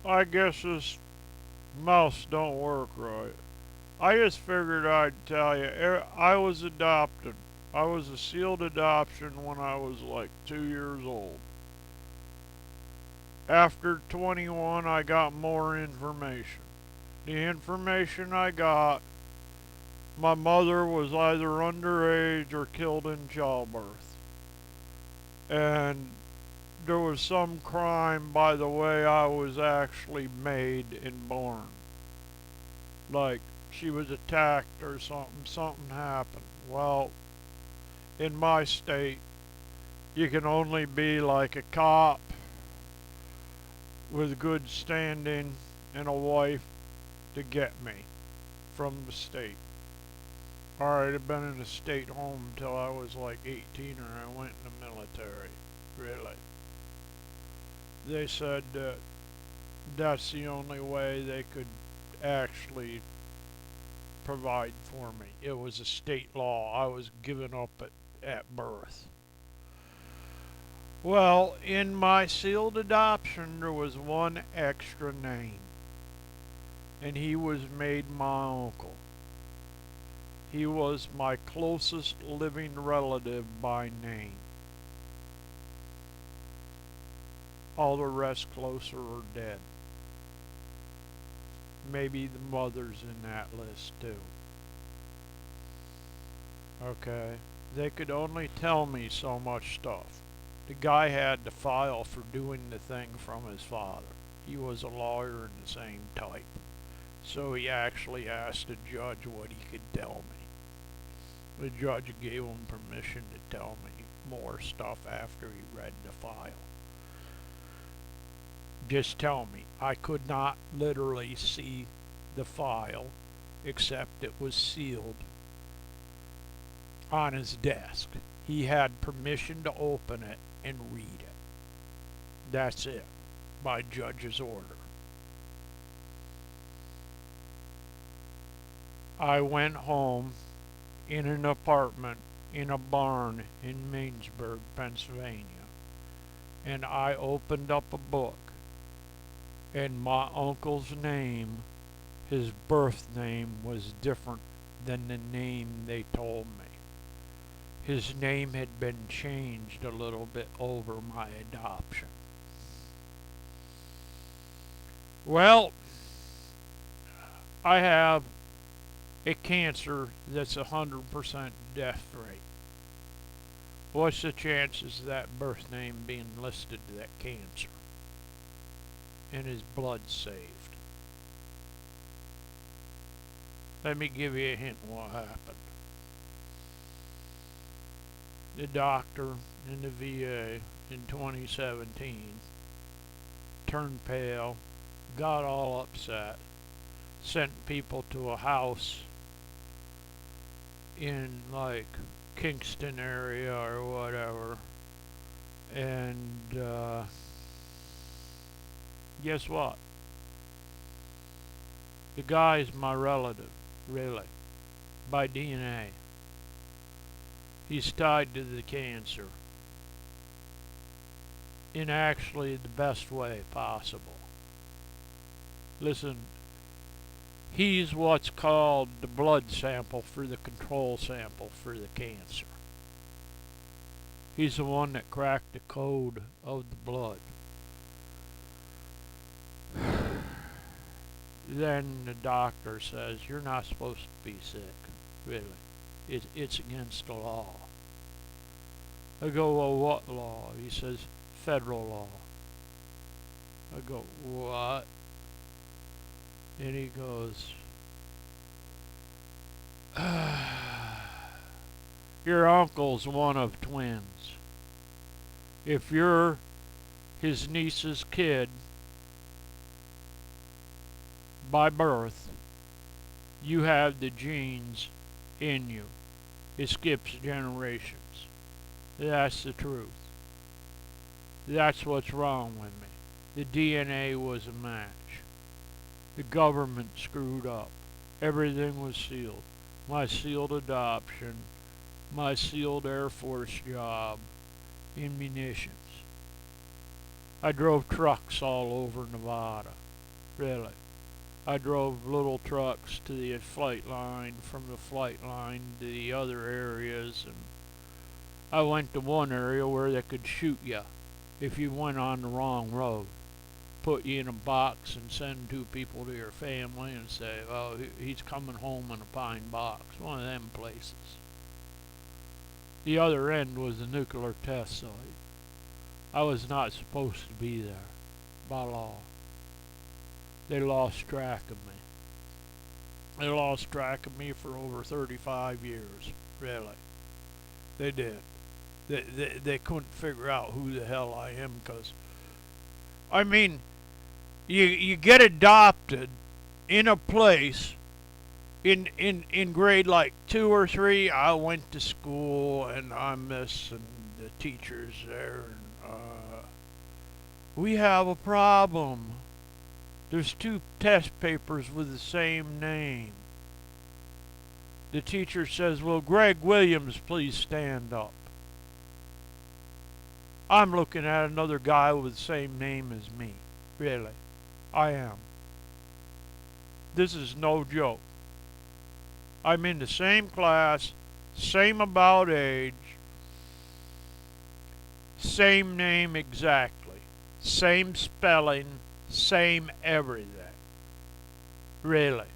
I guess this mouse don't work right. I just figured I'd tell you. I was adopted. I was a sealed adoption when I was like 2 years old. After 21, I got more information. The information I got, my mother was either underage or killed in childbirth. And there was some crime by the way I was actually made and born. Like she was attacked or something happened. Well, in my state, you can only be like a cop with good standing and a wife to get me from the state. Alright, I'd been in a state home until I was like 18 or I went in the military. Really. They said that that's the only way they could actually provide for me. It was a state law. I was given up at birth. Well, in my sealed adoption, there was one extra name, and he was made my uncle. He was my closest living relative by name. All the rest closer are dead. Maybe the mother's in that list too. Okay? They could only tell me so much stuff. The guy had to file for doing the thing from his father. He was a lawyer in the same type. So he actually asked the judge what he could tell me. The judge gave him permission to tell me more stuff after he read the file. Just tell me. I could not literally see the file except it was sealed on his desk. He had permission to open it and read it. That's it, by judge's order. I went home in an apartment in a barn in Mainsburg, Pennsylvania, and I opened up a book, and my uncle's name, his birth name, was different than the name they told me. His name had been changed a little bit over my adoption. Well, I have a cancer that's 100% death rate. What's the chances of that birth name being listed to that cancer? And his blood saved. Let me give you a hint what happened. The doctor in the VA in 2017 turned pale, got all upset, sent people to a house in like Kingston area or whatever, and guess what? The guy's my relative, really, by DNA. He's tied to the cancer in actually the best way possible. Listen, he's what's called the blood sample for the control sample for the cancer. He's the one that cracked the code of the blood. Then the doctor says, you're not supposed to be sick, really. It's against the law. I go, well, what law? He says, federal law. I go, what? And he goes, your uncle's one of twins. If you're his niece's kid by birth, you have the genes in you. It skips generations. That's the truth. That's what's wrong with me. The DNA was a match. The government screwed up. Everything was sealed. My sealed adoption, my sealed Air Force job in munitions. I drove trucks all over Nevada. really. I drove little trucks to the flight line, from the flight line to the other areas, and I went to one area where they could shoot you if you went on the wrong road. Put you in a box and send two people to your family and say, oh, he's coming home in a pine box. One of them places. The other end was the nuclear test site. I was not supposed to be there by law. They lost track of me. They lost track of me for over 35 years, really. They did. They couldn't figure out who the hell I am, because, I mean, you get adopted in a place in grade like 2 or 3. I went to school and I'm this, and the teachers there, and we have a problem. There's 2 test papers with the same name. The teacher says, will Greg Williams please stand up? I'm looking at another guy with the same name as me. Really. I am. This is no joke. I'm in the same class, same about age, same name exactly, same spelling, same everything. Really.